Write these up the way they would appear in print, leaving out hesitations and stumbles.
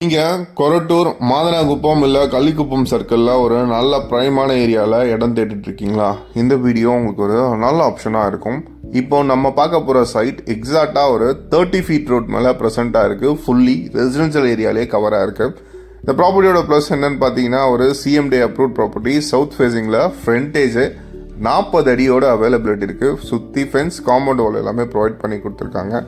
நீங்கள் கொரட்டூர் மாதனாகுப்பம் இல்லை கள்ளிக்குப்பம் சர்க்கிளில் ஒரு நல்ல ப்ரைமான ஏரியாவில் இடம் தேடிட்டு இருக்கீங்களா? இந்த வீடியோ உங்களுக்கு ஒரு நல்ல ஆப்ஷனாக இருக்கும். இப்போ நம்ம பார்க்க போகிற சைட் எக்ஸாக்டாக ஒரு 30 ஃபீட் ரோட் மேலே ப்ரெசென்ட்டாக இருக்குது. ஃபுல்லி ரெசிடென்ஷியல் ஏரியாலே கவராக இருக்குது. இந்த ப்ராப்பர்ட்டியோட ப்ளஸ் என்னன்னு பார்த்தீங்கன்னா, ஒரு CMD அப்ரூவ்ட் ப்ராப்பர்ட்டி. சவுத் ஃபேஸிங்கில் ஃப்ரண்டேஜ் 40 அடியோட அவைலபிலிட்டி இருக்குது. சுற்றி ஃபென்ஸ், காம்பவுண்ட் வால் எல்லாமே ப்ரொவைட் பண்ணி கொடுத்துருக்காங்க.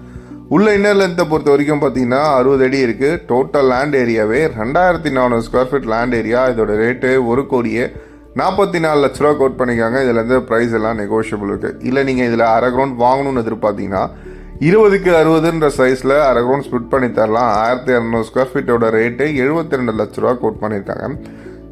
உள்ள இன்னர் லென்த்தை பொறுத்த வரைக்கும் பார்த்தீங்கன்னா 60 அடி இருக்குது. டோட்டல் லேண்ட் ஏரியாவே 2400 ஸ்கொயர் ஃபீட் லேண்ட் ஏரியா. இதோட ரேட்டு 1,44 லட்ச ரூபா கோட் பண்ணிக்காங்க. இதில் இருந்து ப்ரைஸ் எல்லாம் நெகோஷியபிள் இருக்குது. இல்லை நீங்கள் இதில் அரை கிரவுண்ட் வாங்கணும்னு எதிர்பார்த்தீங்கன்னா 20க்கு 60ன்ற சைஸில் அரை கிரவுண்ட் ஸ்பிட் பண்ணி தரலாம். 1200 ஸ்கொயர் ஃபீட்டோட ரேட்டு 72 லட்ச ரூபா கோட் பண்ணியிருக்காங்க.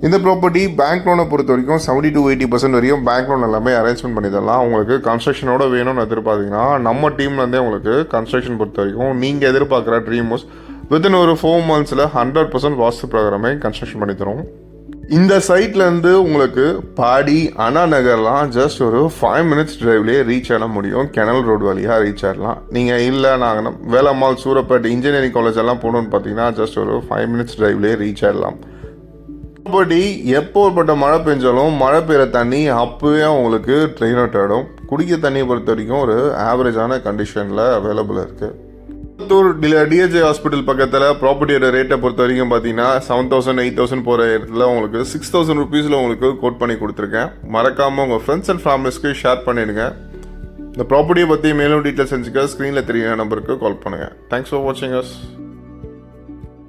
இந்த ப்ராப்பர்ட்டி பேங்க் லோனை பொறுத்த வரைக்கும் 70 to 80% வரையும் பேங்க் லோன் எல்லாமே அரேஞ்ச்மெண்ட் பண்ணி தரலாம். உங்களுக்கு கன்ஸ்ட்ரக்ஷனோட வேணும்னு எதிர்பார்த்தீங்கன்னா நம்ம டீம்லேருந்தே உங்களுக்கு கன்ஸ்ட்ரக்ஷன் பொறுத்த வரைக்கும் நீங்கள் எதிர்பார்க்குற ட்ரீம் ஹவுஸ் வித்தின் ஒரு 4 months 100% வாஸ்து ப்ரோக்ராமே கன்ஸ்ட்ரக்ஷன் பண்ணி தரும். இந்த சைட்லேருந்து உங்களுக்கு பாடி அண்ணா நகர்லாம் ஜஸ்ட் ஒரு 5 minutes டிரைவ்லேயே ரீச் ஆக முடியும். கெனல் ரோடு வழியாக ரீச் ஆகலாம். நீங்கள் இல்லை நாங்கள் வேலம்மாள், சூரப்பேட், இன்ஜினியரிங் காலேஜ் எல்லாம் போகணுன்னு பார்த்தீங்கன்னா ஜஸ்ட் ஒரு 5 minutes டிரைவ்லேயே ரீச் ஆகலாம். ப்ராப்பர்ட்டி எப்போப்பட்ட மழை பெஞ்சாலும் மழை பெய்கிற தண்ணி அப்போவே உங்களுக்கு ட்ரெயின் அவுட் ஆகிடும். குடிக்க தண்ணியை பொறுத்த வரைக்கும் ஒரு ஆவரேஜான கண்டிஷனில் அவைலபிளாக இருக்குது. கோயம்புத்தூர் DHJ ஹாஸ்பிட்டல் பக்கத்தில் ப்ராப்பர்ட்டியோட ரேட்டை பொறுத்த வரைக்கும் பார்த்தீங்கன்னா 7,000 8,000 போகிற இடத்துல உங்களுக்கு 6,000 rupees உங்களுக்கு கோட் பண்ணி கொடுத்துருக்கேன். மறக்காமல் உங்கள் ஃப்ரெண்ட்ஸ் அண்ட் ஃபேமிலிஸ்க்கு ஷேர் பண்ணிடுங்க. இந்த ப்ராப்பர்ட்டியை பற்றி மேலும் டீட்டெயில்ஸ் செஞ்சுக்க ஸ்க்ரீனில் தெரியுற நம்பருக்கு கால் பண்ணுங்கள். தேங்க்ஸ் ஃபார் வாட்சிங் அஸ்.